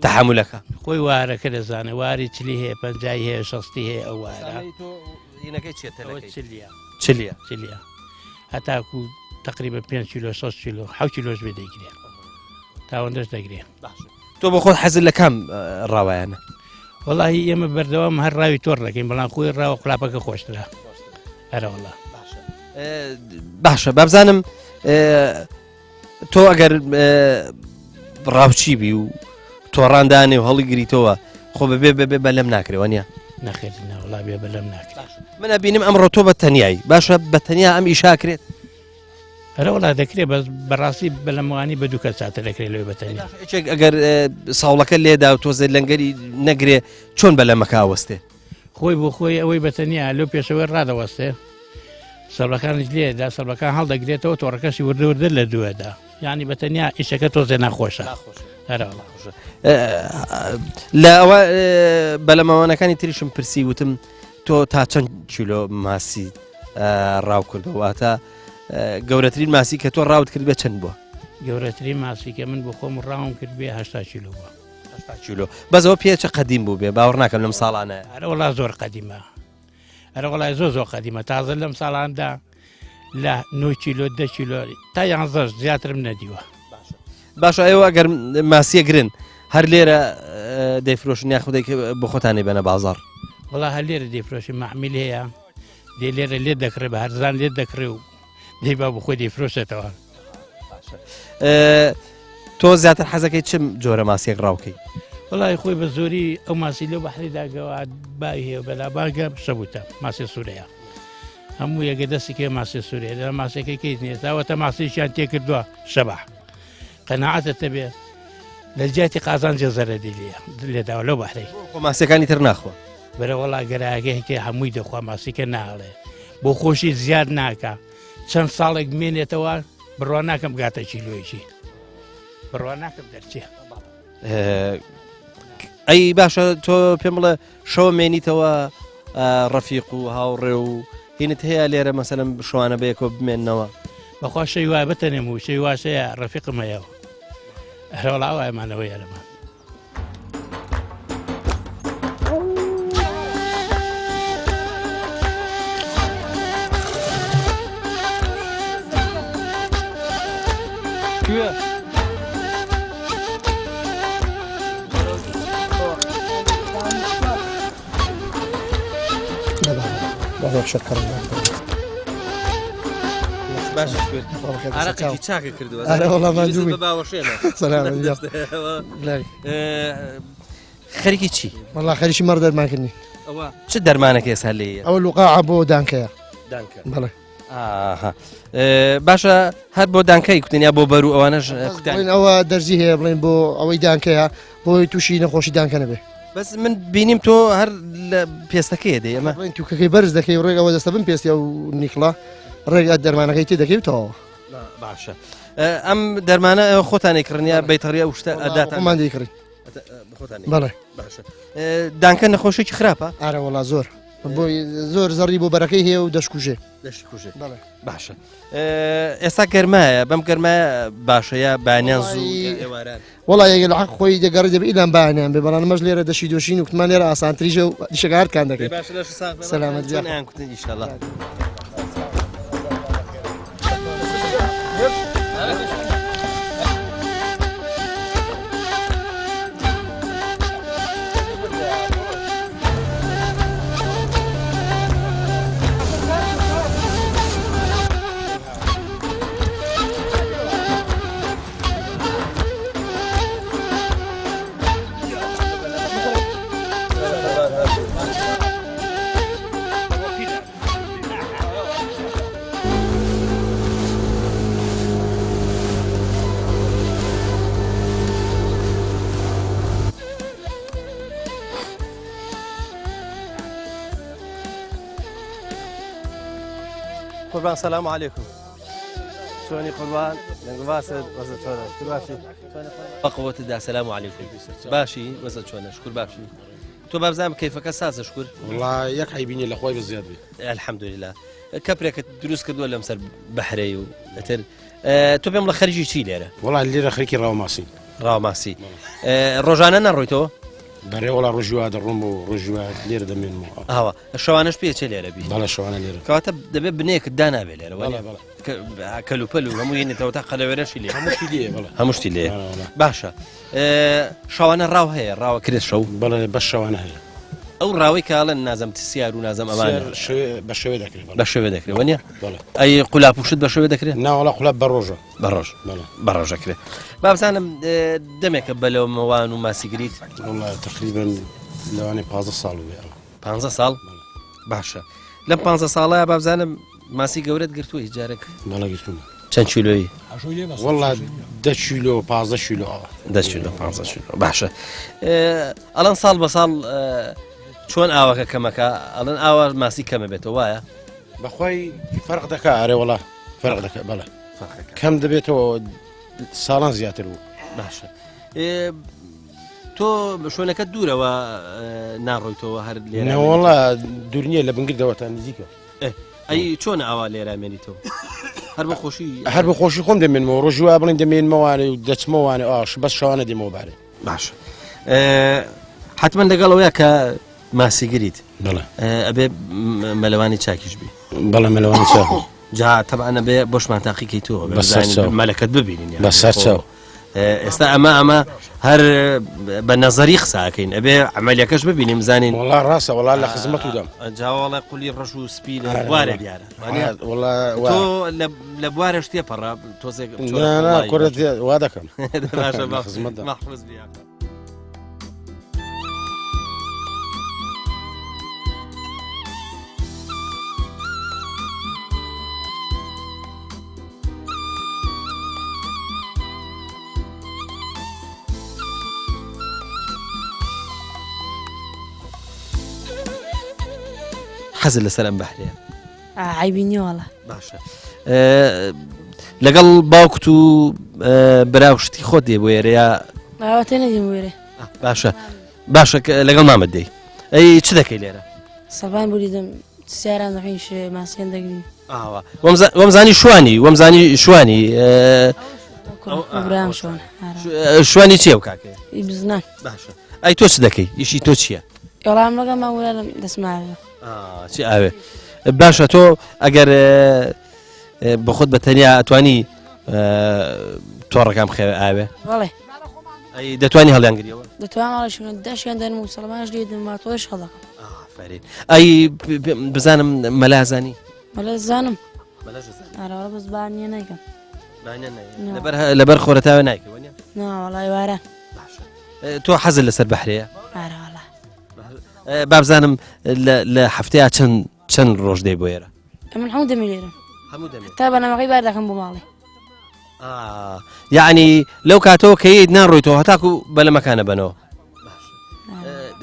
تەحملەکە خۆی وارەکە دەزانێ واری چلی هەیە پەنجای هەیە شەستی هەیە ئەو وارە چلیە هەتاکو تقریبا 5 کیلۆ 6 کیلۆ 7 کیلۆش بێ دەیگرێ تاوەندەش دەگرێ تۆ بە خۆت حەزت لە کام ڕاوایانە وەڵی ئێمە بەردەوام هەر ڕاوی تۆڕ دەکەین بەڵام خۆی ڕاوە قولاپەکە خۆشترا هەرەوەڵا باشە بابزانم تۆ ئەگەر ڕاوچی بی و تۆڕاندانێ و هەڵی گریتەوە خۆ بەبێ بەبێ بە لەم ناکرێوە نیە نەخێتنە وڵا بێ بە لەم ناکرێت منە بینم ئەمڕۆ تۆ بە تەنیایی باشە بە تەنیا ئەم ئیشاکرێت هەرەوەڵا دەکرێت بەس بەڕاستی بە لەمەوانی بە دوو کەس چاتە دەکرێت لەوێ بەتەنیا ئەگەر ساوڵەکە لێدا و تۆزێ لەنگەری نەگرێ چۆن بە لەمەکە وەستێ خۆی بۆ خۆی ئەوەی بەتەنیا لەو پێشەوەی ڕادەوەستێ سەڵەکانش لێدا سەڵەکان هەڵدەگرێتەوە تۆڕەکەشی وردە لە دوێدا یعنی بەتەنیا ئیشەکە تۆزێ ناخۆشە هەرەوەڵا لە ئەوە بەلەمەوانەکانی تریشم پرسی وتم تۆ تا چەند کیلۆ ماسی ڕاو کردەوەواتە گەورەترین ماسی کە تۆ ڕاوت کرد بە چەند بووە گەورەترین ماسی کە من بۆ خۆم ڕاوم کرد بێ 80 کیلۆ بووە 80 کیلۆ بەزەوە پێچە قەدیم بوو بێ باوەڕ ناکەم لەم ساڵانە هەرەوەڵا زۆر قەدیمە هەرەوەڵای زۆر قەدیمە تازە لەم ساڵاندا لە 9 کیلۆ 10 کیلۆ تا 11 زیاترم نەدیوە باشە ئێوە ئەگەر ماسیە گرن هەر لێرە دەیفرۆشن یاخودێک بۆ خۆتانی بەنە بازار وڵا هەر لێرە دەیفرۆشی مەحمیل هەیە دێ لێرە لێ دەکرێت بە هەرزان لێ دەکرێ و دەی با بۆ خۆی دەیفرۆشێتەوە تۆ زیاتر حەزەکەی چم جۆرە ماسیەک ڕاوکەی وڵی خۆی بە زۆری ئەو ماسی لەو بەحریداگەوە باوی هەیە بەلاباگە شەبوتە ماسی سوورەیە هەموو یەکە دەستی کێ ماسی سوورەیە لە ماسەکەی نێتاوەتە ماسیشیان تێ کردووە شەبح قەناعەتە بێ لە جیاتی قازان جێزەرە لێداوە لەو بەحرەی ماسیەکانی تر ناخۆ بەرە وڵا گەراگەیەکی هەمووی دەخوا ماسیکە ناڵێ بۆ خۆشی زیاد ناکە چەند ساڵێک بمێنێتەوە بڕوا ناکەم گاتە کیلۆیەکی بڕوا ناکەم دەرچێ ئەی باشە تۆ پێم بڵێ شەوە مێنیتەوە ڕەفیق و هاوڕێ و هینت هەیە لێرە مەسەلەم شوانە بەیەکۆ بمێننەوە بەخوا شەی وای بەتەنێم و شەی واشەیە ڕەفیقمەیەوە هەرەوەڵا وایمانەوە یارەمان عراقی چاکە کردووە خەریکی چی؟ والله خەریکی مەڕ دەرمانکردنی چ دەرمانێک ێستا لێیە؟ ئەوە لوقاعە بۆ دانکەیە بەڵێ باشە هەر بۆ دانکەی کوتنیا بۆ بەر و ئەوانەش بڵێن ئەوە دەرزی هەیە بڵێن بۆ ئەوەی دانکەیە بۆی تووشی نەخۆشی دانکە نەبێ بەس من بینیم تۆ هەر لە پێستەکەی دێ ئەمە بڵێن تووکەکەی بەرز دەکەی ڕێک ئەوە دەستە بن پێستی و نیکڵە ڕێگات دەرمانەکەی تێ دەکەیتەوە باشە ئەم دەرمانە خۆتانی کڕنیا بەیتەڕیا و شتە ئەداتمان دەیکڕی خۆتانی بەڵێ باشە دانکە نەخۆشێکی خراپە ئارە وڵا زۆر بۆی زۆر زەڕی بۆ بەرەکەی هەیە و دەشکوژێ دەشتی کوژێ بەڵێ باشە ئێستا گەرمایە بەم گەرمایە باشەیە بانیان زوو ئێواران وڵا یەگە لە حەق خۆی دەگەڕێ دەبێ ئیلان بانیان بێ بەڵام مەش لێرە دەشی دۆشین و کوتمان لێرە ئاسانتریژە و دیشەکارکان دەکەێت سەلامەت جوانیان کوتن ئیشەڵا قربان سلام عليكم شلوني قربان باسد وزد شلونك شكر باشي قوة الدا السلام عليكم باشي وزد شلونك شكر باشي تو بابزام كيفك اساس شكر والله ياك حيبيني الاخوي بزياد بي الحمد لله كبرك دروس كدول لمسر بحري وتر تو بيم خريجي شي ليره والله اللي خريكي راو ماسي ماسي روجانا نرويتو بري والله رجوات الروم ورجوات ليره دمين مو هوا الشوانش بيه شي ليره بي بلا شوانا ليره كاتب دبي بنيك دانا بي ليره بلا بلا كلو بلو هم ين تو تقل ورش لي همشي ليه بلا همشتي ليه باشا شوانا راو هي راو كريس شو بلا بس شوانا هي او راوي كالا نازم تسيار ونازم امان بشوي ذكري بشوي ذكري ونيا بلا اي قلاب وشد بشوي ذكري لا ولا قلاب بروجه بروج بلا بروج ذكري باب سالم دمك بلو موان وما سيجريت والله تقريبا لو اني 15 صال 15 صال باشا لم 15 صال يا باب زانم ماسي قورت قرتوي جارك بلا قلتوا چەند کیلۆیی والله 10 کیلۆ 15 کیلۆ 10 کیلۆ 15 کیلۆ باشە ئەڵەن ساڵ بە ساڵ چۆن ئاوەکە کەمەکە ئەڵەن ئاوا ماسی کەمە بێتەوە وایە بەخۆی فەرق دەکا ئەرێ وڵا فەرق دەکا بەڵێ کەم دەبێتەوە ساڵان زیاتر بوو باشە تۆ شوێنەکە دوورەوە ناڕۆیتەوە هەر لێرە وڵا دوور نییە لە بنگردەوە تا نزیکە ئەی چۆن ئاوا لێرامێنیتەوە هەر بە خۆشی هەر بە خۆشی خۆم دەمێنمەوە ڕۆژوە بڵین دەمێنمەوانێ و دەچمەوانێ ئاش بەس شەوانە دێمەوە بارێ باش حتمما لەگەڵەوەیە کە ماسیگریت بەڵێ ئەبێ مەلەوانی چاکیش بی بەڵێ مەلەوانی چاک جا تەبعەنە بێ بۆشمان تاقیکەیتەوە مەلەکەت ببینین بە سەر چاو ئێستا ئەمە هەر بە نەزەری قساکەین ئەبێ عملیەکەش ببینیم زانین وڵا ڕاستە وڵا لە خزمەت دەم جاوەڵە قولی ڕەش و سپی لە بوارە دیارە تۆ لە بوارەش تێپەڕا تۆزێک کورت وا دەکەم خزمەت مەحفوظ بیا حەزت لەسەر ئەم بەحرەیە عیبینی وڵە باشە لەگەڵ باوکت و براو شتی خۆت دێ بۆ ئێرەیە ئەوەتە نەدیم وێرە باشە لەگەڵ مامەت دەی ئەی چ دەکەی لێرە سەبان بوریدەم سیاران دەخینش ماسیان دەگرین وەمزانی شوانی وەمزانی شوانی برام شوان شوانی چیە و کاکە بزنان باشە ئەی تۆ چ دەکەی ئیشی تۆ چییە یڵام لەگە ماوەرم دەسماوە چی ئاوێ باشە تۆ ئەگەر بە خۆت بە تەنیا ئەتوانی تۆڕەکەم خێ ئاوێ بەڵێ ئەی دەتوانی هەڵیانگریەوە دەتوان ماڵشون داشیان دەرم و سەڵمانش لێدم ماتۆش هەڵەکەم فەرین ئەی بزانم مەلازانی مەلە زانم ئارەوە بەس بانیە نایکەم لەبەر خۆرەتاوە نایکەوە ناوەڵای وارە تۆ حەزت لەسەر بەحرەیە ئارەوەڵە بابزانم لە هەفتەیە چەند ڕۆژ دەی بۆ ئێرە من هەموو دەمی لێرم هەموو دەمێت تا بەنامەکەی بار دەکەم بۆ ماڵی یعنی لەو کاتەوە کە هیچ ناڕۆیتەوە هەتاکو بە لە مەکانە بنەوە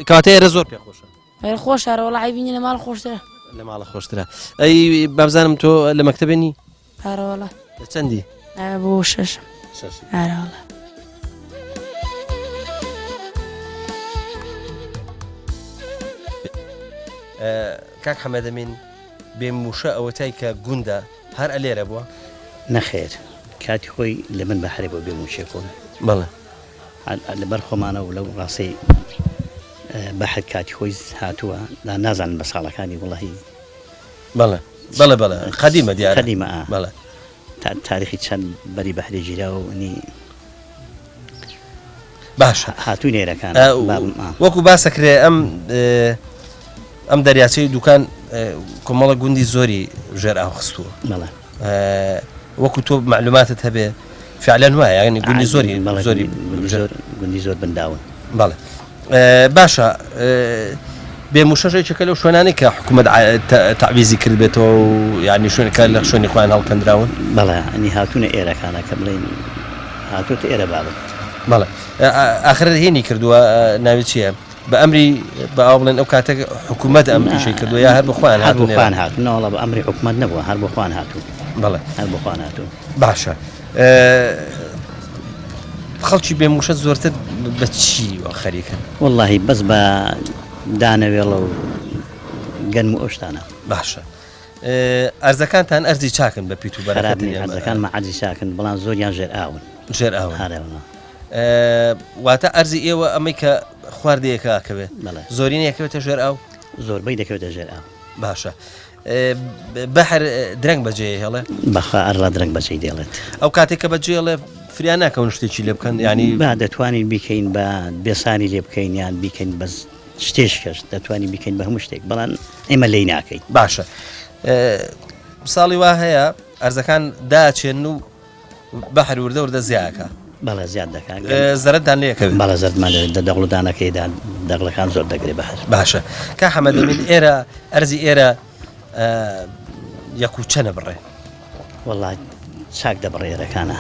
کاتە ئێرە زۆر پێ خۆشە غێر خۆش ئارەوەڵە عیبینی لە ماڵ خۆشترە لە ماڵە خۆشترە ئەی بابزانم تۆ لە مەکتەبێنی ئارەوەڵە چەندی بۆ شەش ئارەوەڵە کاک حەمەدەمین بێموشە ئەوەتای کە گوندە هەر ئەلێرە بووە نەخێر کاتی خۆی لە من بەحرێ بۆ بێموشێ خۆن بەڵێ لەبەر خۆمانە و لەو ڕاستی بەحر کاتی خۆی هاتووە نازانن بە ساڵەکانی وڵی بەڵێ بەڵێ بەڵێ قەدیمە دیارە قەدیمە بەڵێ تاریخی چەند بەری بەحرێ گیرا و نی باشە هاتووی نێرەکان وەکو باسەکرێ ئەم دەریاچەی دوکان کۆمەڵە گوندی زۆری ژێر ئاخستووە وەکو تۆ معلوماتت هەبێ فعلەن وایە ینی گوندی زۆری گوندی زۆر بنداون بەڵێ باشە بێموشەژێکەکە لەو شوێنانی کە حکوومەت تعویزی کرد بێتەوە و ینی شوێنەکە لە شوێنی خۆیان هەڵکەندراون بەڵێ ئەنی هاتوونە ئێرەکانە کە بڵێن هاتووتە ئێرە بابێت بەڵێ ئاخر هێنی کردووە ناوی چییە بە ئەمری بە ئاو بڵێن ئەو کاتێک حکوومەت ئەمریشی کردووە یا هەر بخواان هاتووان هاتوونەوەڵە بە ئەمری حکوومەت نەبووە هەر بخواان هاتوو بەڵێ هەر بخواان هاتوو باشە خەڵکی بێموشە زۆرتر بە چی خەریکە واللهی بەس بە دانەوێڵە و گەنم و ئەوشتانە باشە ئەرزەکانتان ئەرزی چاکن بە پیت و بەرەکەتنی ئەرزەکان مەعەرزی چاکن بەڵام زۆریان ژێر ئاون ژێر ئاون واتە ئەرزی ئێوە ئەمەی کە خواردەیەکەکەوێت زۆرینەکەوێتە ژێر ئاو زۆربەی دەکەوێتە ژێر ئاو باشە بەحر درەنگ بەجێ هێڵێ بەخوا ئەرلا درەنگ بەجێ دێڵێت ئەو کاتێک کە بەجێڵێ فریان ناکەون شتێکی لێ بکەن ینی با دەتوانین بیکەین بە بێسانی لێ بکەین یان بیکەین بەس شتێشکەش دەتوانین بیکەین بە هەموو شتێک بەڵام ئێمە لی ناکەین باشە ساڵی وا هەیە ئەرزەکان داچێن و بەحر وردە وردە زیاکە بەڵە زیاد دەکات زەرەتدان لەکەوێت بەڵە زەردمان دەغڵدانەکەیدا دەغڵەکان زۆر دەگرێت بەهر باشە کا حەمەدەمین ئێرە ئەرزی ئێرە یەک و چەنە بڕێ وڵات چاک دەبڕێرەکانە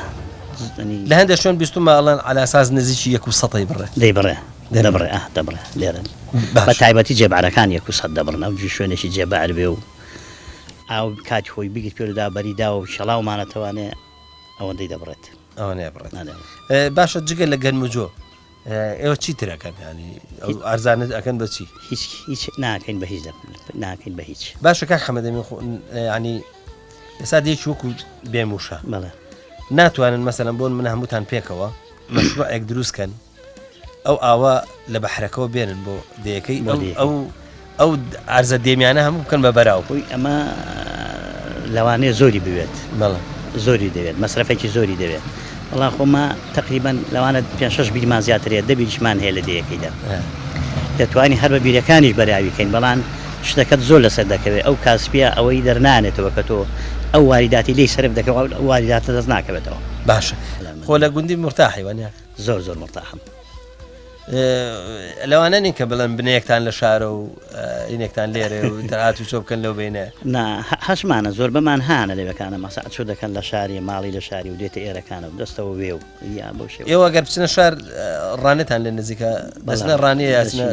لە هەندێک شوێن بیستماڵەن علاساز نزیکی 100 بڕێ دەیبڕێ دەبڕێ دەبڕێ لێرە بە تایبەتی جێبارەکان 100 دەبڕن ئەو شوێنێکی جێبار بێ و ئاو کاتی خۆی بگیت پێدا بەریدا و شەڵاومانەتەوانێ ئەوەندەی دەبڕێت ئەوەنێ بڕێت باشە جگە لە گەنم و جۆ ئێوە چی ترەکەن ینی ئارزانت ئەەکەن بە چی هیچ ناکەین بە هیچ ناکەین بە هیچ باشە کاک حەمەدەمی ینی ئێستا دێکی وەکو بێموشە بەڵێ ناتوانن مەسەلەن بۆن من هەمووتان پێکەوە مەشروعێک دروستکەن ئەو ئاوا لە بەحرەکەەوە بێنن بۆ دەیەکەی ئەو ئارزە دێمیانە هەموو بکەن بە بەراو ئەمە لەوانەیە زۆری بوێت بەڵێ زۆری دەوێت مەسرفێکی زۆری دەوێت وڵام خۆمە تقریبان لەوانە 5-6 بیرمان زیاترێت دەبیشمان هەیە لە دەیەکەیدا دەتوانانی هەر بە بیرەکانیش بەراویکەین بەڵام شتەکەت زۆر لەسەر دەکەوێت ئەو کاسپیا ئەوەی دەرنانێتەوە کە تۆ ئەو واریداتی لی سرف دەکەوە واریداتە دەست ناکەوێتەوە باشە خۆ لە گوندی مرتاحی وانە زۆر مرتاحم لەوانە نین کە بڵێن بنەیەکتان لە شارە و ئینێکتان لێرێ و دەهات و چۆ بکەن لەو بینە هەشمانە زۆر بەمان هانە لێوەکانە مەسا چۆ دەکەن لە شاری ماڵی لە شاری و دێتە ئێرەکانە و دەستەوە وێ و یا بۆ شێ ئێوە گەر بچنە شار ڕانێتان لێ نزیکە دەستنە ڕانیە یاسنە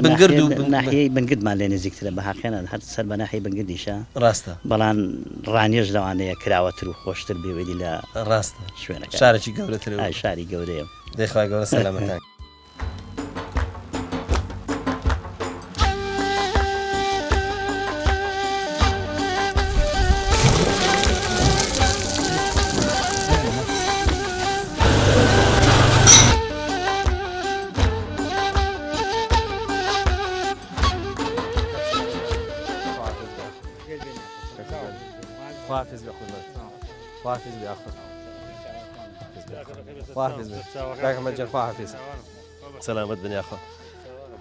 بنگرد و ناحیەی بنگردمان لێ نزیکترە بە حەقیقەن هەر سەر بە ناحیەی بنگردیشە ڕاستە بەڵام ڕانیەش لەوانەیە کراوەتر و خۆشتر بێوێتی لە ڕاستە شوێنەکە شارێکی گەورەتر شاری گەورەیە دەیخوای گەورە سەلامەتان خواحافظ بخدمت خواحافظ بأخر خواحافظ کاک حەمەدجان خواحافظ سەلامەت بن یاخوا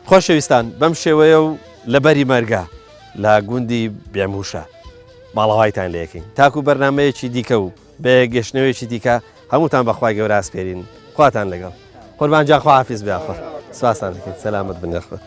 خۆشەویستان بەم شێوەیە و لەبەری مەرگە لە گوندی بێموشە ماڵەوایتان لەکەین تاکو بەرنامەیەکی دیکە و بە گەشتنەوەیەکی دیکە هەمووتان بەخوای گەورە ئاسپێرین خواتان لەگەڵ قوربان جان خواحافظ بێ ئاخوا سپاسان دەکەین سەلامەت بن یاخوا